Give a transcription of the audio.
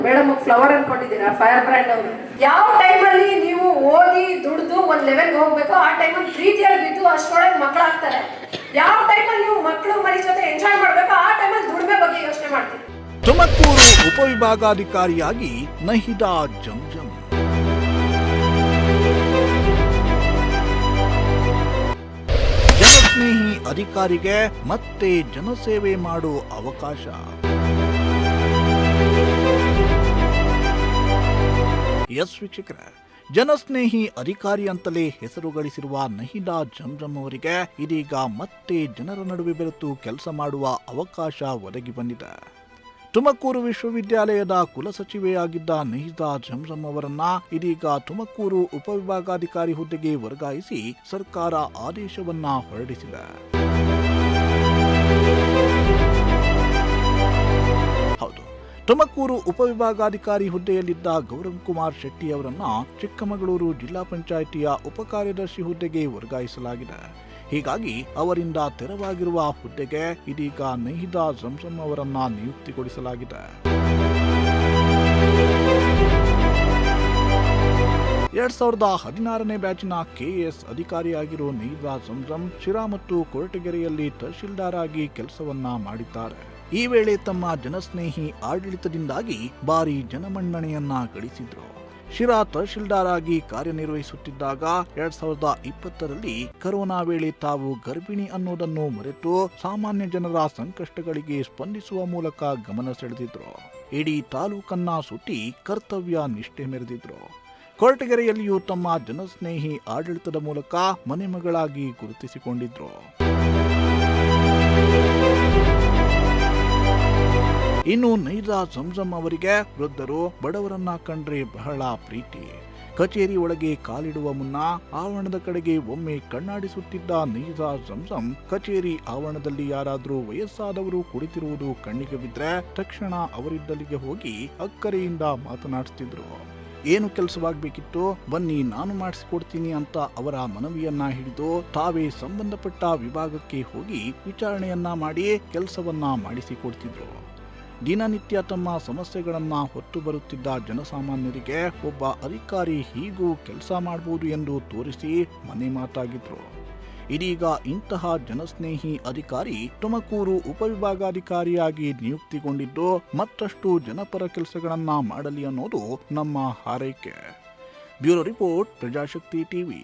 Madam flower ಅನ್ಕೊಂಡಿದ್ದೀರಾ? Fire brand ಅವರು ಯಾವ ಟೈಮಲ್ಲಿ ನೀವು ಓದಿ ದುಡ್ದು ಒಂದು ಲೆವೆಲ್ ಹೋಗ್ಬೇಕು ಆ ಟೈಮಲ್ಲಿ ಪ್ರೀತಿಯಲ್ಲಿ ಬಿದ್ದು ಅಷ್ಟೊಳಗೆ ಮಕ್ಕಳಾಗ್ತಾರೆ. ಯಾವ ಟೈಮಲ್ಲಿ ನೀವು ಮಕ್ಕಳು ಮರಿ ಜೊತೆ ಎಂಜಾಯ್ ಮಾಡಬೇಕು ಆ ಟೈಮಲ್ಲಿ ದುಡಿಮೆ ಬಗ್ಗೆ ಯೋಚನೆ ಮಾಡ್ತೀವಿ. ತುಮಕೂರು ಉಪವಿಭಾಗಾಧಿಕಾರಿಯಾಗಿ ನಹಿದಾ ಜಂಜಂ. ಜನಸ್ನೇಹಿ ಅಧಿಕಾರಿಗೆ ಮತ್ತೆ ಜನಸೇವೆ ಮಾಡೋ ಅವಕಾಶ. ಎಸ್ ವೀಕ್ಷಕರ, ಜನಸ್ನೇಹಿ ಅಧಿಕಾರಿ ಅಂತಲೇ ಹೆಸರು ಗಳಿಸಿರುವ ನಹಿದಾ ಜಂಜಂ ಅವರಿಗೆ ಇದೀಗ ಮತ್ತೆ ಜನರ ನಡುವೆ ಬೆರೆತು ಕೆಲಸ ಮಾಡುವ ಅವಕಾಶ ಒದಗಿ ಬಂದಿದೆ. ತುಮಕೂರು ವಿಶ್ವವಿದ್ಯಾಲಯದ ಕುಲಸಚಿವೆಯಾಗಿದ್ದ ನಹಿದಾ ಜಂಜಂ ಅವರನ್ನ ಇದೀಗ ತುಮಕೂರು ಉಪವಿಭಾಗಾಧಿಕಾರಿ ಹುದ್ದೆಗೆ ವರ್ಗಾಯಿಸಿ ಸರ್ಕಾರ ಆದೇಶವನ್ನ ಹೊರಡಿಸಿದೆ. ತುಮಕೂರು ಉಪವಿಭಾಗಾಧಿಕಾರಿ ಹುದ್ದೆಯಲ್ಲಿದ್ದ ಗೌರವ್ ಕುಮಾರ್ ಶೆಟ್ಟಿ ಅವರನ್ನ ಚಿಕ್ಕಮಗಳೂರು ಜಿಲ್ಲಾ ಪಂಚಾಯಿತಿಯ ಉಪಕಾರ್ಯದರ್ಶಿ ಹುದ್ದೆಗೆ ವರ್ಗಾಯಿಸಲಾಗಿದೆ. ಹೀಗಾಗಿ ಅವರಿಂದ ತೆರವಾಗಿರುವ ಹುದ್ದೆಗೆ ಇದೀಗ ನಹಿದಾ ಜಂಜಂ ಅವರನ್ನ ನಿಯುಕ್ತಿಗೊಳಿಸಲಾಗಿದೆ. 2016ನೇ ಬ್ಯಾಚಿನ ಕೆಎಎಸ್ ಅಧಿಕಾರಿಯಾಗಿರೋ ನಹಿದಾ ಜಂಜಂ ಶಿರಾ ಮತ್ತು ಕೊರಟಗೆರೆಯಲ್ಲಿ ತಹಶೀಲ್ದಾರ್ ಆಗಿ ಕೆಲಸವನ್ನ ಮಾಡಿದ್ದಾರೆ. ಈ ವೇಳೆ ತಮ್ಮ ಜನಸ್ನೇಹಿ ಆಡಳಿತದಿಂದಾಗಿ ಭಾರಿ ಜನಮನ್ನಣೆಯನ್ನ ಗಳಿಸಿದ್ರು. ಶಿರಾ ತಹಶೀಲ್ದಾರ್ ಆಗಿ ಕಾರ್ಯನಿರ್ವಹಿಸುತ್ತಿದ್ದಾಗ 2020ರಲ್ಲಿ ಕರೋನಾ ವೇಳೆ ತಾವು ಗರ್ಭಿಣಿ ಅನ್ನೋದನ್ನು ಮರೆತು ಸಾಮಾನ್ಯ ಜನರ ಸಂಕಷ್ಟಗಳಿಗೆ ಸ್ಪಂದಿಸುವ ಮೂಲಕ ಗಮನ ಸೆಳೆದಿದ್ರು. ಇಡೀ ತಾಲೂಕನ್ನ ಸುತ್ತಿ ಕರ್ತವ್ಯ ನಿಷ್ಠೆ ಮೆರೆದಿದ್ರು. ಕೊರಟಗೆರೆಯಲ್ಲಿಯೂ ತಮ್ಮ ಜನಸ್ನೇಹಿ ಆಡಳಿತದ ಮೂಲಕ ಮನೆ ಮಗಳಾಗಿ ಗುರುತಿಸಿಕೊಂಡಿದ್ರು. ಇನ್ನು ನಹಿದಾ ಜಂಜಂ ಅವರಿಗೆ ವೃದ್ಧರು ಬಡವರನ್ನ ಕಂಡ್ರೆ ಬಹಳ ಪ್ರೀತಿ. ಕಚೇರಿ ಒಳಗೆ ಕಾಲಿಡುವ ಮುನ್ನ ಆವರಣದ ಕಡೆಗೆ ಒಮ್ಮೆ ಕಣ್ಣಾಡಿಸುತ್ತಿದ್ದ ನಹಿದಾ ಜಂಜಂ ಕಚೇರಿ ಆವರಣದಲ್ಲಿ ಯಾರಾದ್ರೂ ವಯಸ್ಸಾದವರು ಕುಳಿತಿರುವುದು ಕಣ್ಣಿಗೆ ಬಿದ್ರೆ ತಕ್ಷಣ ಅವರಿದ್ದಲ್ಲಿಗೆ ಹೋಗಿ ಅಕ್ಕರೆಯಿಂದ ಮಾತನಾಡಿಸ್ತಿದ್ರು. ಏನು ಕೆಲಸವಾಗಬೇಕಿತ್ತು, ಬನ್ನಿ ನಾನು ಮಾಡಿಸಿಕೊಡ್ತೀನಿ ಅಂತ ಅವರ ಮನವಿಯನ್ನ ಹಿಡಿದು ತಾವೇ ಸಂಬಂಧಪಟ್ಟ ವಿಭಾಗಕ್ಕೆ ಹೋಗಿ ವಿಚಾರಣೆಯನ್ನ ಮಾಡಿ ಕೆಲಸವನ್ನ ಮಾಡಿಸಿಕೊಡ್ತಿದ್ರು. ದಿನನಿತ್ಯ ತಮ್ಮ ಸಮಸ್ಯೆಗಳನ್ನ ಹೊತ್ತು ಬರುತ್ತಿದ್ದ ಜನಸಾಮಾನ್ಯರಿಗೆ ಒಬ್ಬ ಅಧಿಕಾರಿ ಹೀಗೂ ಕೆಲಸ ಮಾಡಬಹುದು ಎಂದು ತೋರಿಸಿ ಮನೆ ಮಾತಾಗಿದ್ರು. ಇದೀಗ ಇಂತಹ ಜನಸ್ನೇಹಿ ಅಧಿಕಾರಿ ತುಮಕೂರು ಉಪವಿಭಾಗಾಧಿಕಾರಿಯಾಗಿ ನಿಯುಕ್ತಿಗೊಂಡಿದ್ದು ಮತ್ತಷ್ಟು ಜನಪರ ಕೆಲಸಗಳನ್ನ ಮಾಡಲಿ ಅನ್ನೋದು ನಮ್ಮ ಹಾರೈಕೆ. Bureau report, Prajashakti TV.